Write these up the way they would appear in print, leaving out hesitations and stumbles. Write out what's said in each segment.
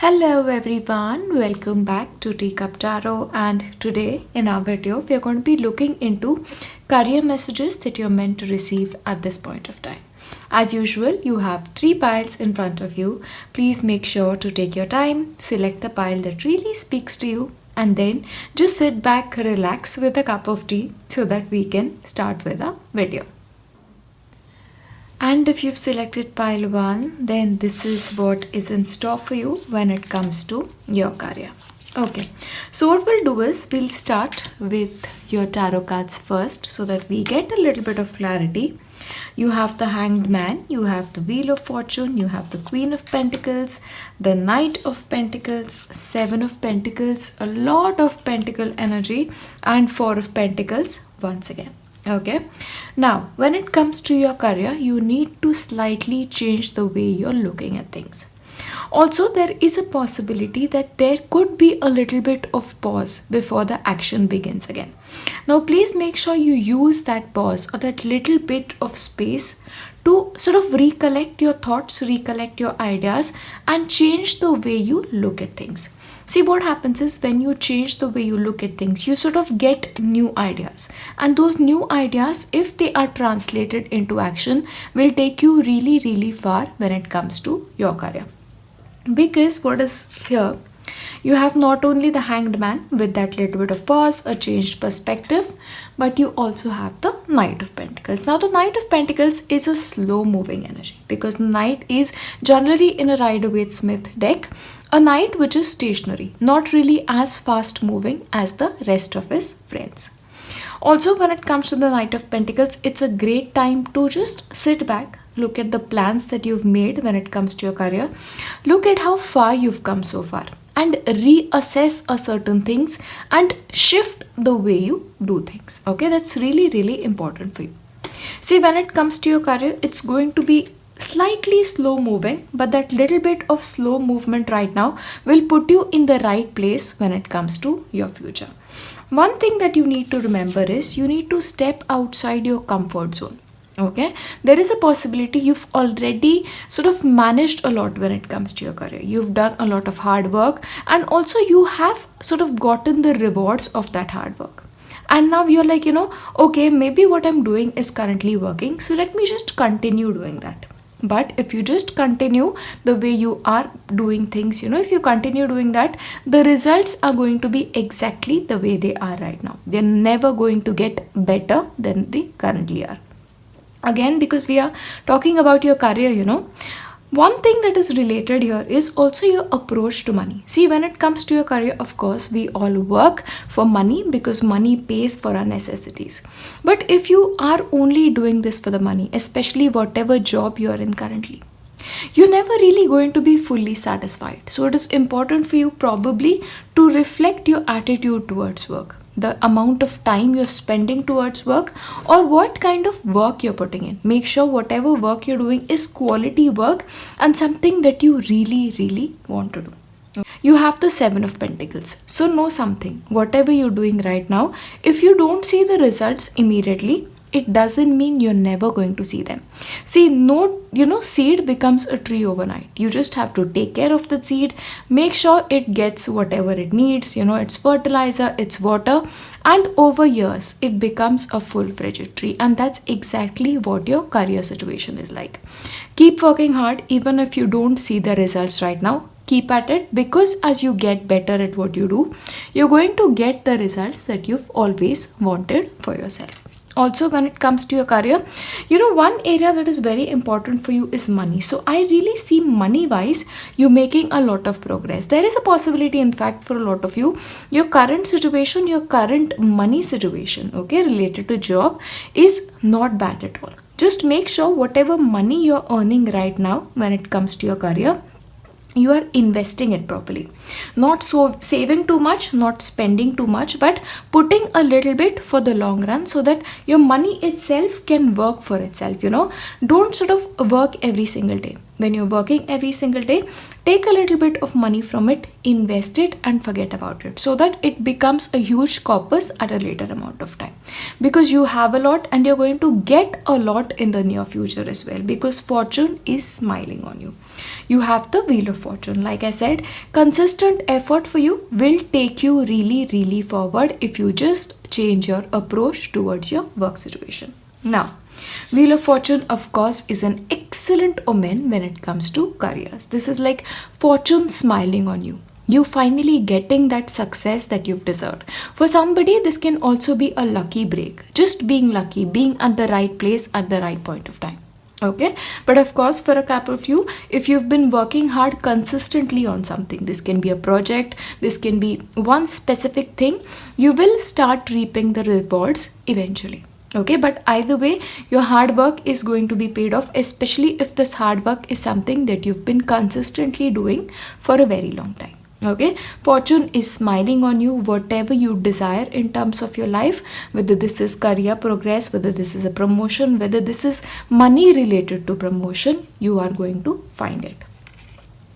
Hello everyone, welcome back to Teacup Tarot, and today in our video we are going to be looking into career messages that you're meant to receive at this point of time. As usual, you have three piles in front of you. Please make sure to take your time, select the pile that really speaks to you, and then just sit back, relax with a cup of tea so that we can start with the video. And if you've selected pile 1, then this is what is in store for you when it comes to your career. Okay, so what we'll do is we'll start with your tarot cards first so that we get a little bit of clarity. You have the Hanged Man, you have the Wheel of Fortune, you have the Queen of Pentacles, the Knight of Pentacles, Seven of Pentacles, a lot of Pentacle energy, and Four of Pentacles once again. Okay, now when it comes to your career, you need to slightly change the way you're looking at things. Also, there is a possibility that there could be a little bit of pause before the action begins again. Now, please make sure you use that pause or that little bit of space to sort of recollect your thoughts, recollect your ideas, and change the way you look at things. See, what happens is when you change the way you look at things, you sort of get new ideas. And those new ideas, if they are translated into action, will take you really, really far when it comes to your career. Because what is here, you have not only the Hanged Man with that little bit of pause, a changed perspective, but you also have the Knight of Pentacles. Now, the Knight of Pentacles is a slow moving energy because the Knight is generally in a Rider-Waite-Smith deck, a Knight which is stationary, not really as fast moving as the rest of his friends. Also, when it comes to the Knight of Pentacles, it's a great time to just sit back, look at the plans that you've made when it comes to your career, look at how far you've come so far, and reassess a certain things and shift the way you do things. Okay, that's really, really important for you. See, when it comes to your career, it's going to be slightly slow moving, but that little bit of slow movement right now will put you in the right place when it comes to your future. One thing that you need to remember is you need to step outside your comfort zone. Okay, there is a possibility you've already sort of managed a lot when it comes to your career. You've done a lot of hard work, and also you have sort of gotten the rewards of that hard work. And now you're like, okay, maybe what I'm doing is currently working, so let me just continue doing that. But if you just continue the way you are doing things, if you continue doing that, the results are going to be exactly the way they are right now. They're never going to get better than they currently are. Again, because we are talking about your career, one thing that is related here is also your approach to money. See, when it comes to your career, of course, we all work for money because money pays for our necessities. But if you are only doing this for the money, especially whatever job you are in currently, you're never really going to be fully satisfied. So it is important for you probably to reflect your attitude towards work, the amount of time you're spending towards work, or what kind of work you're putting in. Make sure whatever work you're doing is quality work and something that you really, really want to do. You have the Seven of Pentacles. So know something, whatever you're doing right now, if you don't see the results immediately, it doesn't mean you're never going to see them. See, seed becomes a tree overnight. You just have to take care of the seed, make sure it gets whatever it needs, its fertilizer, its water, and over years, it becomes a full-fledged tree. And that's exactly what your career situation is like. Keep working hard, even if you don't see the results right now. Keep at it, because as you get better at what you do, you're going to get the results that you've always wanted for yourself. Also, when it comes to your career, one area that is very important for you is money. So I really see money wise, you making a lot of progress. There is a possibility, in fact, for a lot of you, your current situation, your current money situation, okay, related to job is not bad at all. Just make sure whatever money you're earning right now when it comes to your career, you are investing it properly, not so saving too much, not spending too much, but putting a little bit for the long run so that your money itself can work for itself. Don't sort of work every single day. When you're working every single day, take a little bit of money from it, invest it, and forget about it, so that it becomes a huge corpus at a later amount of time. Because you have a lot and you're going to get a lot in the near future as well, because fortune is smiling on you. You have the wheel of fortune. Like I said, consistent effort for you will take you really, really forward if you just change your approach towards your work situation. Now, Wheel of Fortune, of course, is an excellent omen when it comes to careers. This is like fortune smiling on you. You finally getting that success that you've deserved. For somebody, this can also be a lucky break. Just being lucky, being at the right place at the right point of time. Okay, but of course, for a couple of you, if you've been working hard consistently on something, this can be a project, this can be one specific thing, you will start reaping the rewards eventually. Okay, but either way, your hard work is going to be paid off, especially if this hard work is something that you've been consistently doing for a very long time. Okay, fortune is smiling on you. Whatever you desire in terms of your life, whether this is career progress, whether this is a promotion, whether this is money related to promotion, you are going to find it.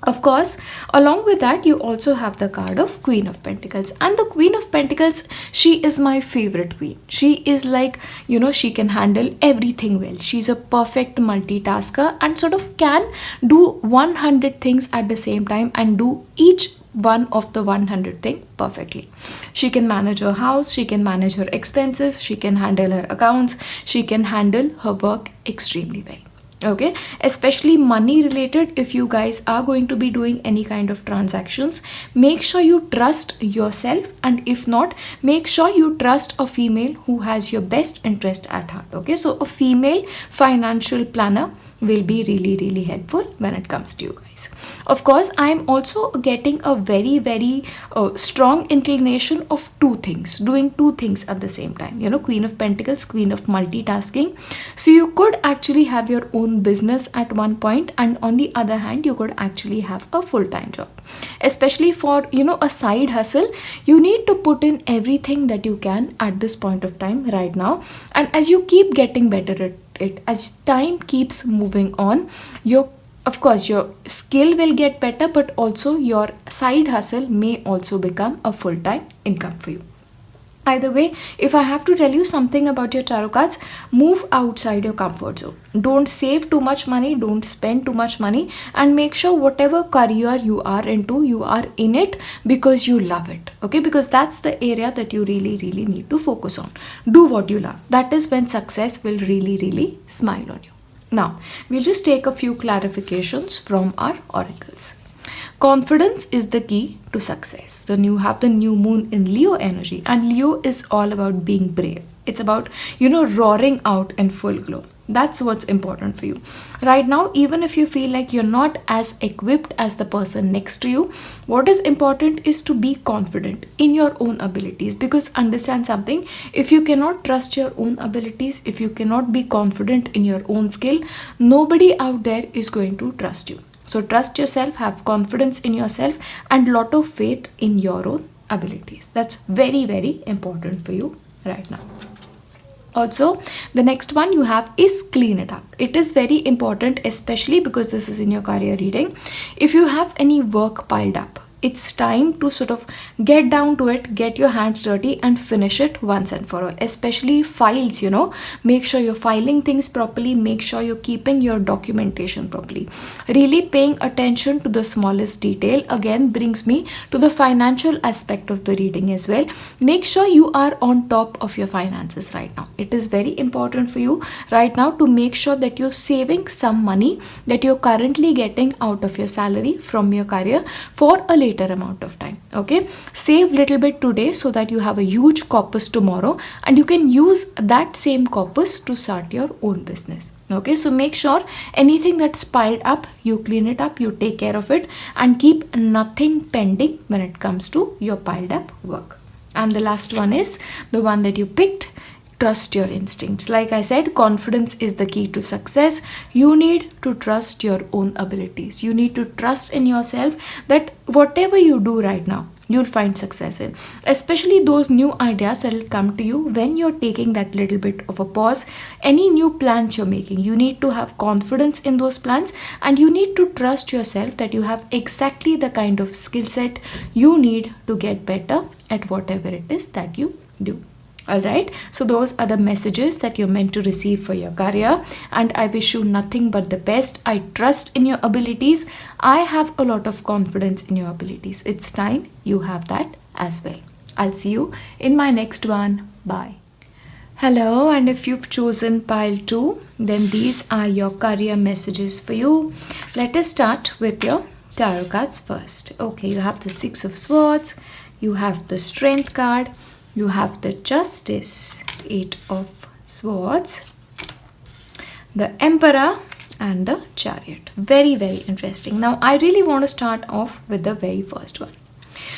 Of course, along with that, you also have the card of Queen of Pentacles. And the Queen of Pentacles, she is my favorite queen. She is like, she can handle everything well. She's a perfect multitasker and sort of can do 100 things at the same time and do each one of the 100 thing perfectly. She can manage her house, she can manage her expenses, she can handle her accounts, she can handle her work extremely well. Okay, especially money related. If you guys are going to be doing any kind of transactions, make sure you trust yourself, and if not, make sure you trust a female who has your best interest at heart. Okay, so a female financial planner will be really, really helpful when it comes to you guys. Of course, I'm also getting a very, very strong inclination of doing two things at the same time. Queen of Pentacles, queen of multitasking. So you could actually have your own business at one point, and on the other hand, you could actually have a full-time job. Especially for, a side hustle, you need to put in everything that you can at this point of time right now. And as you keep getting better at it, as time keeps moving on, your skill will get better, but also your side hustle may also become a full-time income for you. Either way, if I have to tell you something about your tarot cards, move outside your comfort zone. Don't save too much money, don't spend too much money, and make sure whatever career you are into, you are in it because you love it. Okay, because that's the area that you really, really need to focus on. Do what you love. That is when success will really, really smile on you. Now, we'll just take a few clarifications from our oracles. Confidence is the key to success. Then you have the new moon in Leo energy, and Leo is all about being brave. It's about, roaring out in full glow. That's what's important for you. Right now, even if you feel like you're not as equipped as the person next to you, what is important is to be confident in your own abilities. Because understand something, if you cannot trust your own abilities, if you cannot be confident in your own skill, nobody out there is going to trust you. So trust yourself, have confidence in yourself, and lot of faith in your own abilities. That's very, very important for you right now. Also, the next one you have is clean it up. It is very important, especially because this is in your career reading. If you have any work piled up, it's time to sort of get down to it, get your hands dirty and finish it once and for all. Especially files, make sure you're filing things properly, make sure you're keeping your documentation properly. Really paying attention to the smallest detail again brings me to the financial aspect of the reading as well. Make sure you are on top of your finances right now. It is very important for you right now to make sure that you're saving some money that you're currently getting out of your salary from your career for a later amount of time. Okay, save little bit today so that you have a huge corpus tomorrow, and you can use that same corpus to start your own business. Okay, so make sure anything that's piled up, you clean it up, you take care of it, and keep nothing pending when it comes to your piled up work. And the last one is the one that you picked. Trust your instincts. Like I said, confidence is the key to success. You need to trust your own abilities. You need to trust in yourself that whatever you do right now, you'll find success in, especially those new ideas that will come to you when you're taking that little bit of a pause. Any new plans you're making, you need to have confidence in those plans, and you need to trust yourself that you have exactly the kind of skill set you need to get better at whatever it is that you do. Alright, so those are the messages that you're meant to receive for your career, and I wish you nothing but the best. I trust in your abilities. I have a lot of confidence in your abilities. It's time you have that as well. I'll see you in my next one. Bye. Hello, and if you've chosen pile 2, then these are your career messages for you. Let us start with your tarot cards first. Okay, you have the 6 of Swords, you have the Strength card, you have the Justice, 8 of Swords, the Emperor, and the Chariot. Very, very interesting. Now, I really want to start off with the very first one.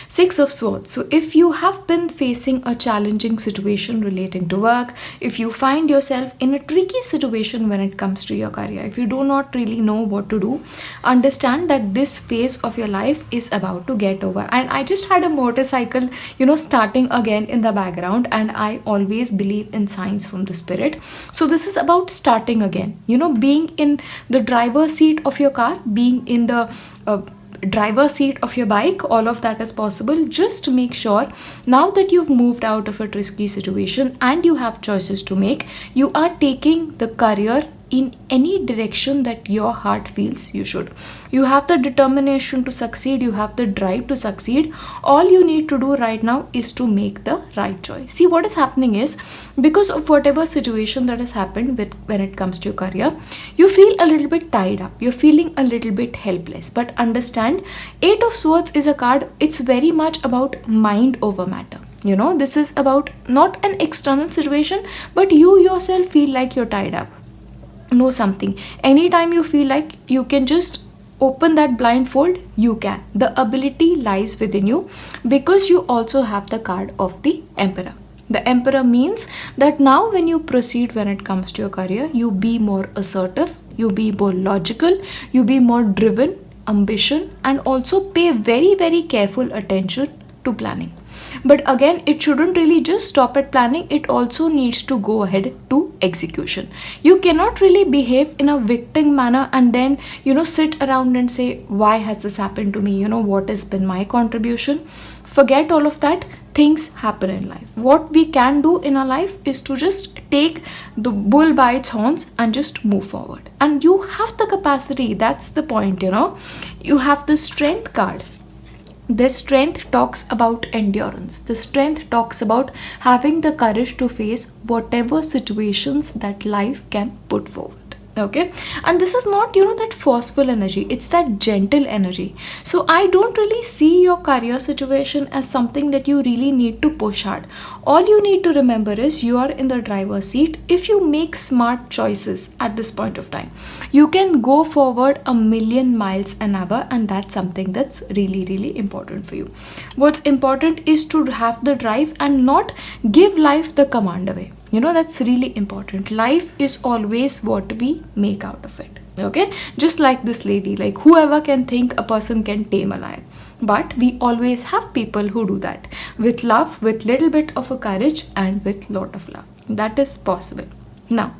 6 of Swords. So if you have been facing a challenging situation relating to work, if you find yourself in a tricky situation when it comes to your career, if you do not really know what to do, understand that this phase of your life is about to get over. And I just had a motorcycle, starting again in the background, and I always believe in signs from the spirit. So this is about starting again, being in the driver's seat of your car, being in the driver's seat of your bike. All of that is possible. Just make sure now that you've moved out of a risky situation and you have choices to make, you are taking the career in any direction that your heart feels you should. You have the determination to succeed, you have the drive to succeed. All you need to do right now is to make the right choice. See, what is happening is, because of whatever situation that has happened when it comes to your career, you feel a little bit tied up, you're feeling a little bit helpless. But understand, 8 of Swords is a card, it's very much about mind over matter. This is about not an external situation, but you yourself feel like you're tied up. Know something, anytime you feel like you can just open that blindfold, you can. The ability lies within you, because you also have the card of the Emperor. The Emperor means that now when you proceed when it comes to your career, you be more assertive, you be more logical, you be more driven, ambition, and also pay very, very careful attention to planning. But again, it shouldn't really just stop at planning, it also needs to go ahead to execution. You cannot really behave in a victim manner and then sit around and say, why has this happened to me, what has been my contribution. Forget all of that. Things happen in life. What we can do in our life is to just take the bull by its horns and just move forward. And you have the capacity. That's the point. You have the Strength card. The Strength talks about endurance. The Strength talks about having the courage to face whatever situations that life can put forward. Okay, and this is not that forceful energy, it's that gentle energy. So I don't really see your career situation as something that you really need to push hard. All you need to remember is you are in the driver's seat. If you make smart choices at this point of time, you can go forward a million miles an hour, and that's something that's really, really important for you. What's important is to have the drive and not give life the command away. That's really important. Life is always what we make out of it. Okay, just like this lady, like whoever can think a person can tame a lion, but we always have people who do that with love, with little bit of a courage, and with lot of love. That is possible. Now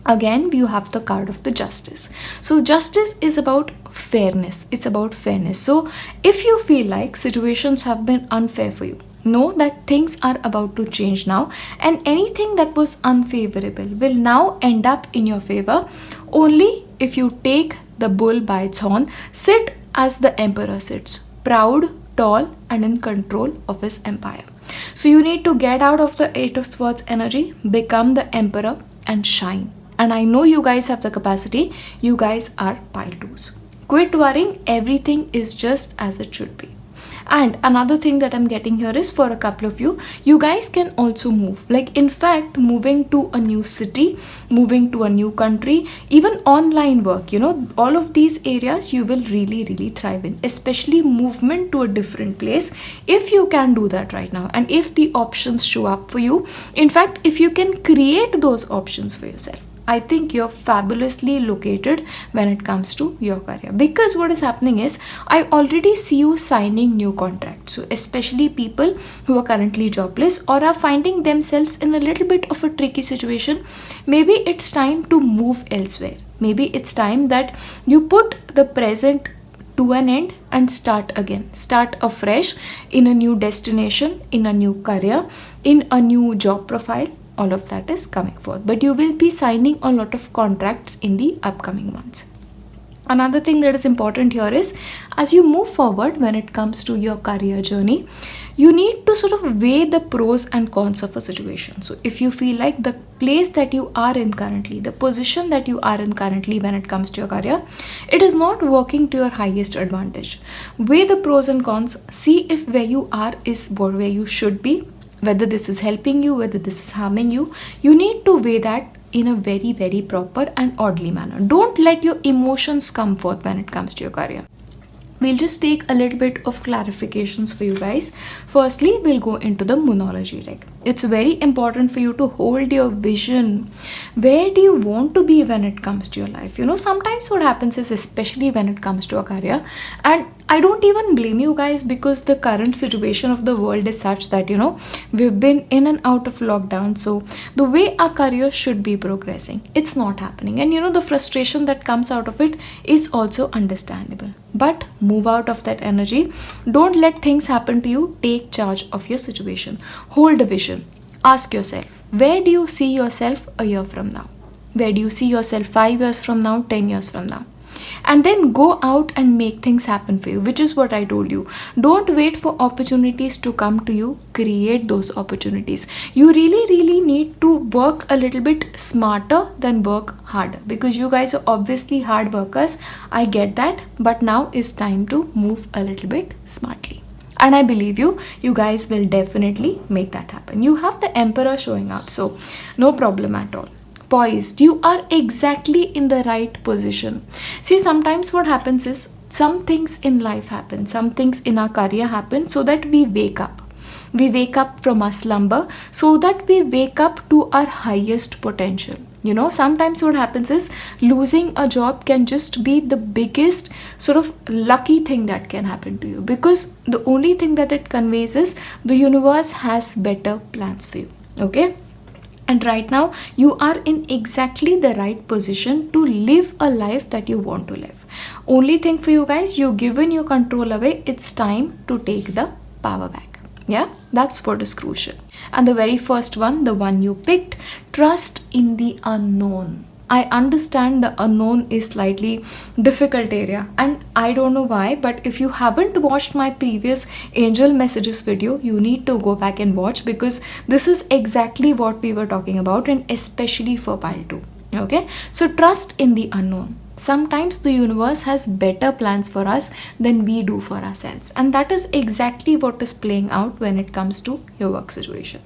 again, you have the card of the Justice. So justice is about fairness. It's about fairness. So if you feel like situations have been unfair for you, know that things are about to change now, and anything that was unfavorable will now end up in your favor only if you take the bull by its horn. Sit as the Emperor sits, proud, tall, and in control of his empire. So you need to get out of the 8 of Swords energy, become the Emperor, and shine. And I know you guys have the capacity. You guys are pile 2s. Quit worrying. Everything is just as it should be. And another thing that I'm getting here is, for a couple of you guys can also move. Like, in fact, moving to a new city, moving to a new country, even online work, all of these areas you will really, really thrive in, especially movement to a different place. If you can do that right now, and if the options show up for you, in fact, if you can create those options for yourself, I think you're fabulously located when it comes to your career, because what is happening is I already see you signing new contracts. So especially people who are currently jobless or are finding themselves in a little bit of a tricky situation, maybe it's time to move elsewhere. Maybe it's time that you put the present to an end and start again, start afresh in a new destination, in a new career, in a new job profile. All of that is coming forth, but you will be signing a lot of contracts in the upcoming months. Another thing that is important here is, as you move forward when it comes to your career journey, you need to sort of weigh the pros and cons of a situation. So if you feel like the place that you are in currently, the position that you are in currently when it comes to your career, it is not working to your highest advantage, weigh the pros and cons, see if where you are is where you should be, whether this is helping you, whether this is harming you. You need to weigh that in a very, very proper and orderly manner. Don't let your emotions come forth when it comes to your career. We'll just take a little bit of clarifications for you guys. Firstly, we'll go into the moonology deck. It's very important for you to hold your vision. Where do you want to be when it comes to your life? Sometimes what happens is, especially when it comes to a career, and I don't even blame you guys, because the current situation of the world is such that, we've been in and out of lockdown. So the way our career should be progressing, it's not happening. And, the frustration that comes out of it is also understandable. But move out of that energy. Don't let things happen to you. Take charge of your situation. Hold a vision. Ask yourself, where do you see yourself a year from now? Where do you see yourself 5 years from now, 10 years from now? And then go out and make things happen for you, which is what I told you. Don't wait for opportunities to come to you. Create those opportunities. You really, really need to work a little bit smarter than work harder, because you guys are obviously hard workers. I get that. But now is time to move a little bit smartly. And I believe you guys will definitely make that happen. You have the Emperor showing up, so no problem at all. Poised, you are exactly in the right position. See, sometimes what happens is, some things in life happen, some things in our career happen so that we wake up. We wake up from our slumber so that we wake up to our highest potential. Sometimes what happens is, losing a job can just be the biggest sort of lucky thing that can happen to you, because the only thing that it conveys is the universe has better plans for you. Okay? And right now, you are in exactly the right position to live a life that you want to live. Only thing for you guys, you've given your control away. It's time to take the power back. Yeah, that's what is crucial. And the very first one, the one you picked, trust in the unknown. I understand the unknown is slightly difficult area, and I don't know why, but if you haven't watched my previous angel messages video, you need to go back and watch, because this is exactly what we were talking about, and especially for pile 2. Okay, so trust in the unknown. Sometimes the universe has better plans for us than we do for ourselves, and that is exactly what is playing out when it comes to your work situation.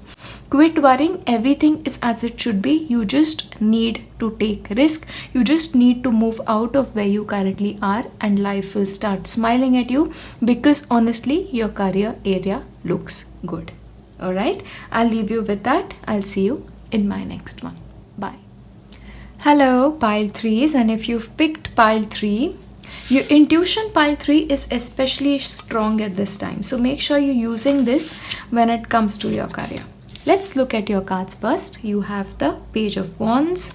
Quit worrying. Everything is as it should be. You just need to take risk. You just need to move out of where you currently are, and life will start smiling at you, because honestly, your career area looks good. Alright, I'll leave you with that. I'll see you in my next one. Bye. Hello, pile 3s, and if you've picked pile 3, your intuition pile 3 is especially strong at this time. So make sure you're using this when it comes to your career. Let's look at your cards first. You have the Page of Wands,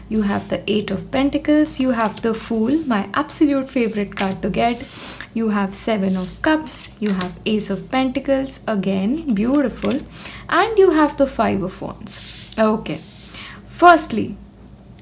you have the 8 of Pentacles, you have the Fool, my absolute favorite card to get. You have 7 of Cups, you have Ace of Pentacles, again beautiful, and you have the 5 of Wands. Okay, firstly,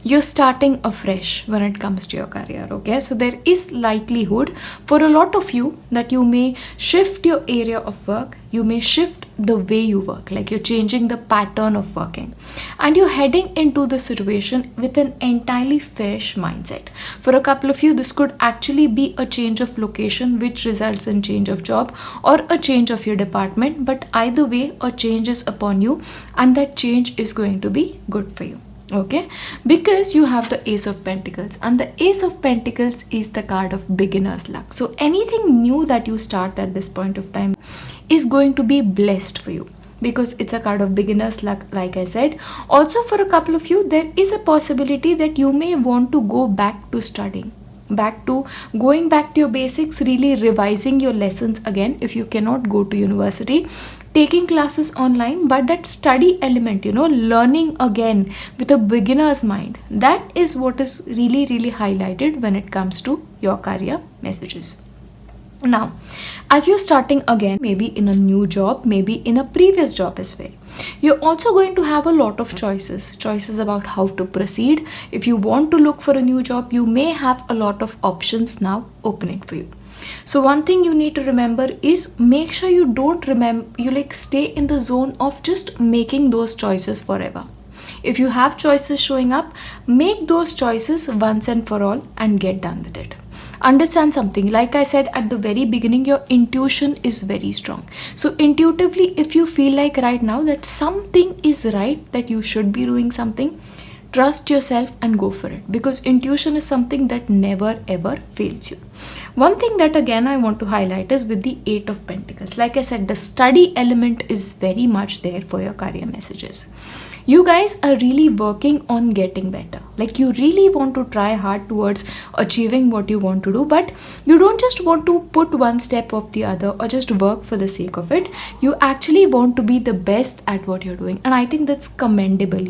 you're starting afresh when it comes to your career. Okay, so there is likelihood for a lot of you that you may shift your area of work. You may shift the way you work, like you're changing the pattern of working, and you're heading into the situation with an entirely fresh mindset. For a couple of you, this could actually be a change of location, which results in change of job or a change of your department, but either way, a change is upon you, and that change is going to be good for you. Okay, because you have the Ace of Pentacles, and the Ace of Pentacles is the card of beginner's luck. So anything new that you start at this point of time is going to be blessed for you. because it's a card of beginner's luck, like I said. Also, for a couple of you, there is a possibility that you may want to go back to studying, going back to your basics, really revising your lessons again if you cannot go to university, taking classes online, but that study element, learning again with a beginner's mind, that is what is really, really highlighted when it comes to your career messages. Now, as you're starting again, maybe in a new job, maybe in a previous job as well, you're also going to have a lot of choices about how to proceed. If you want to look for a new job, you may have a lot of options now opening for you. So one thing you need to remember is make sure you don't stay in the zone of just making those choices forever. If you have choices showing up, make those choices once and for all and get done with it. Understand something, like I said at the very beginning, your intuition is very strong. So intuitively, if you feel like right now that something is right, that you should be doing something, trust yourself and go for it, because intuition is something that never ever fails you. One thing that again I want to highlight is with the 8 of Pentacles. Like I said, the study element is very much there for your career messages. You guys are really working on getting better. Like you really want to try hard towards achieving what you want to do, but you don't just want to put one step off the other or just work for the sake of it. You actually want to be the best at what you're doing. And I think that's commendable.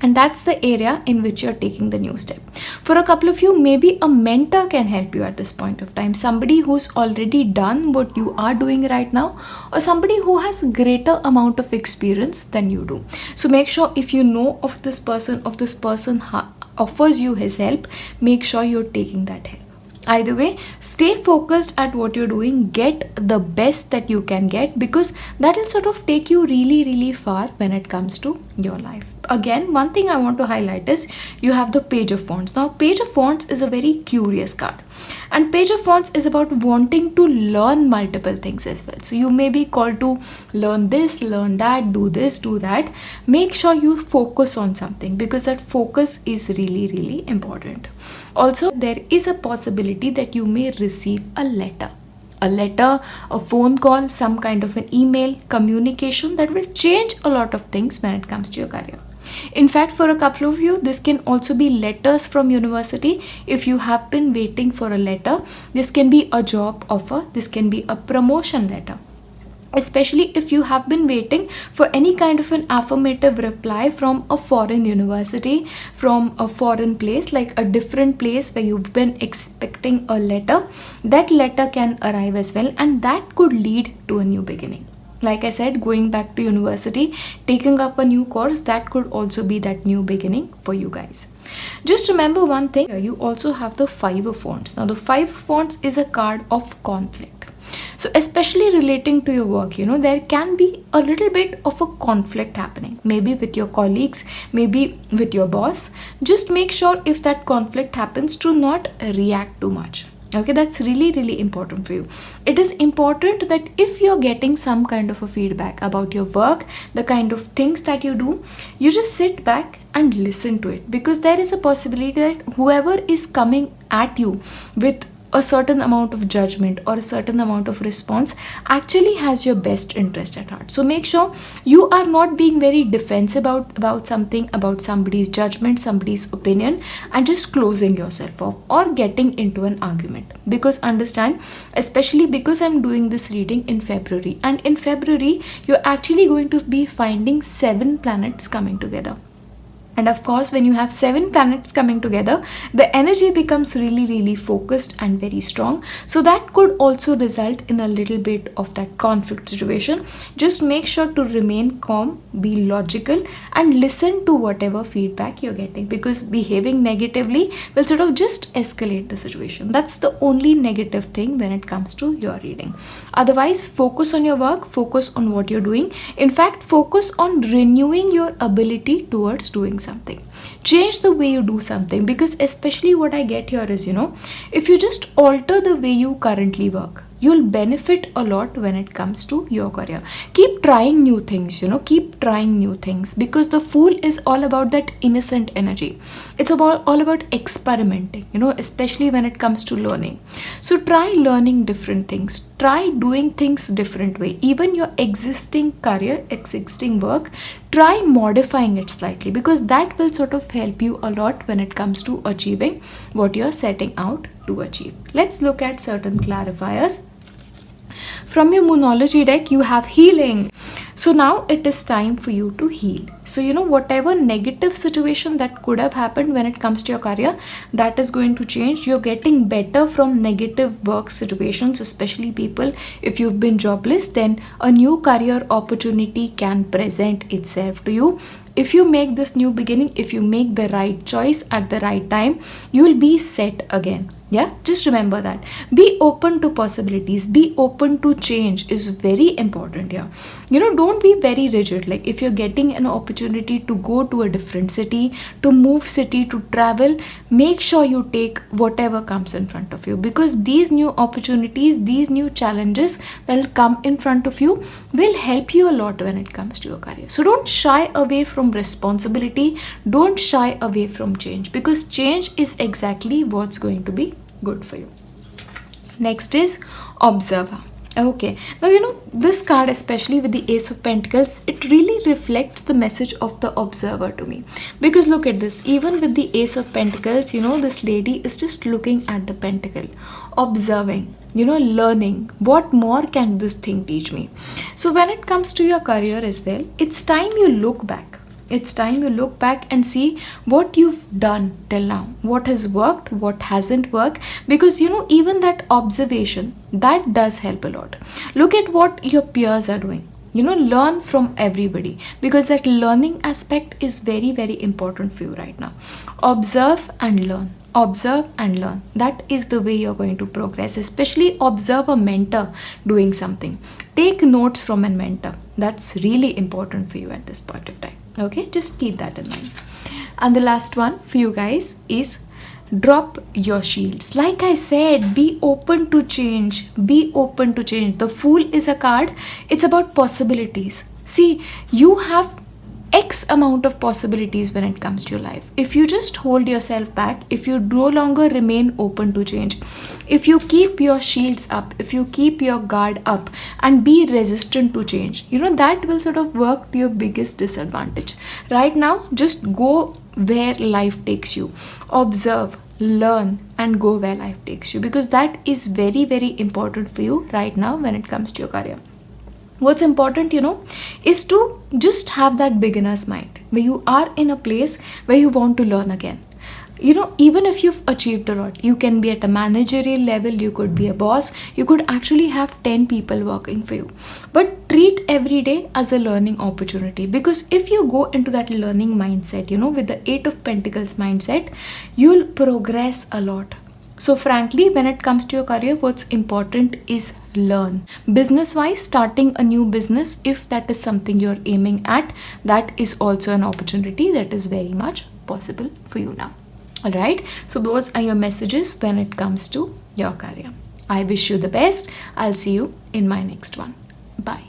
And that's the area in which you're taking the new step. For a couple of you, maybe a mentor can help you at this point of time. Somebody who's already done what you are doing right now, or somebody who has greater amount of experience than you do. So make sure if you know of this person offers you his help, make sure you're taking that help. Either way, stay focused at what you're doing, get the best that you can get, because that will sort of take you really, really far when it comes to your life. Again, one thing I want to highlight is you have the Page of Wands. Now, Page of Wands is a very curious card. And Page of Wands is about wanting to learn multiple things as well. So you may be called to learn this, learn that, do this, do that. Make sure you focus on something, because that focus is really, really important. Also, there is a possibility that you may receive a letter, a phone call, some kind of an email, communication that will change a lot of things when it comes to your career. In fact, for a couple of you, this can also be letters from university. If you have been waiting for a letter, this can be a job offer, this can be a promotion letter. Especially if you have been waiting for any kind of an affirmative reply from a foreign university, from a foreign place, like a different place where you've been expecting a letter, that letter can arrive as well, and that could lead to a new beginning. Like I said, going back to university, taking up a new course, that could also be that new beginning for you guys. Just remember one thing, you also have the 5 of Wands. Now, the 5 of Wands is a card of conflict. So especially relating to your work, there can be a little bit of a conflict happening, maybe with your colleagues, maybe with your boss. Just make sure if that conflict happens to not react too much. Okay, that's really, really important for you. It is important that if you're getting some kind of a feedback about your work, the kind of things that you do, you just sit back and listen to it, because there is a possibility that whoever is coming at you with a certain amount of judgment or a certain amount of response actually has your best interest at heart. So make sure you are not being very defensive about something, about somebody's judgment, somebody's opinion, and just closing yourself off or getting into an argument. Because understand, especially because I'm doing this reading in February, and in February you're actually going to be finding 7 planets coming together. And of course, when you have 7 planets coming together, the energy becomes really, really focused and very strong. So that could also result in a little bit of that conflict situation. Just make sure to remain calm, be logical, and listen to whatever feedback you're getting, because behaving negatively will sort of just escalate the situation. That's the only negative thing when it comes to your reading. Otherwise, focus on your work, focus on what you're doing. In fact, focus on renewing your ability towards doing something. Change the way you do something, because especially what I get here is, if you just alter the way you currently work, You'll benefit a lot when it comes to your career. Keep trying new things, keep trying new things, because the Fool is all about that innocent energy. It's all about experimenting, especially when it comes to learning. So try learning different things. Try doing things different way. Even your existing career, existing work, try modifying it slightly, because that will sort of help you a lot when it comes to achieving what you're setting out to achieve. Let's look at certain clarifiers. From your Moonology deck, you have healing. So now it is time for you to heal. So whatever negative situation that could have happened when it comes to your career, that is going to change. You're getting better from negative work situations, especially people, if you've been jobless, then a new career opportunity can present itself to you. If you make this new beginning, if you make the right choice at the right time, you'll be set again. Yeah, just remember that. Be open to possibilities, be open to change is very important here. Don't be very rigid. Like if you're getting an opportunity to go to a different city, to move city, to travel, make sure you take whatever comes in front of you, because these new opportunities, these new challenges that will come in front of you will help you a lot when it comes to your career. So don't shy away from responsibility, don't shy away from change, because change is exactly what's going to be good for you. Next is Observer. Okay, now this card, especially with the Ace of Pentacles, it really reflects the message of the Observer to me, because look at this. Even with the Ace of Pentacles, this lady is just looking at the pentacle, observing, learning what more can this thing teach me. So when it comes to your career as well, it's time you look back. It's time you look back and see what you've done till now, what has worked, what hasn't worked, because even that observation, that does help a lot. Look at what your peers are doing. Learn from everybody, because that learning aspect is very, very important for you right now. Observe and learn. Observe and learn. That is the way you're going to progress. Especially observe a mentor doing something. Take notes from a mentor. That's really important for you at this point of time. Okay, just keep that in mind. And the last one for you guys is drop your shields. Like I said, be open to change. Be open to change. The Fool is a card. It's about possibilities. See, you have X amount of possibilities when it comes to your life. If you just hold yourself back, if you no longer remain open to change, if you keep your shields up, if you keep your guard up and be resistant to change, that will sort of work to your biggest disadvantage. Right now, just go where life takes you. Observe, learn, and go where life takes you, because that is very, very important for you right now when it comes to your career. What's important, is to just have that beginner's mind, where you are in a place where you want to learn again. Even if you've achieved a lot, you can be at a managerial level, you could be a boss, you could actually have 10 people working for you. But treat every day as a learning opportunity, because if you go into that learning mindset, with the 8 of Pentacles mindset, you'll progress a lot. So frankly, when it comes to your career, what's important is learn. Business wise, starting a new business, if that is something you're aiming at, that is also an opportunity that is very much possible for you now. Alright, so those are your messages when it comes to your career. I wish you the best. I'll see you in my next one. Bye.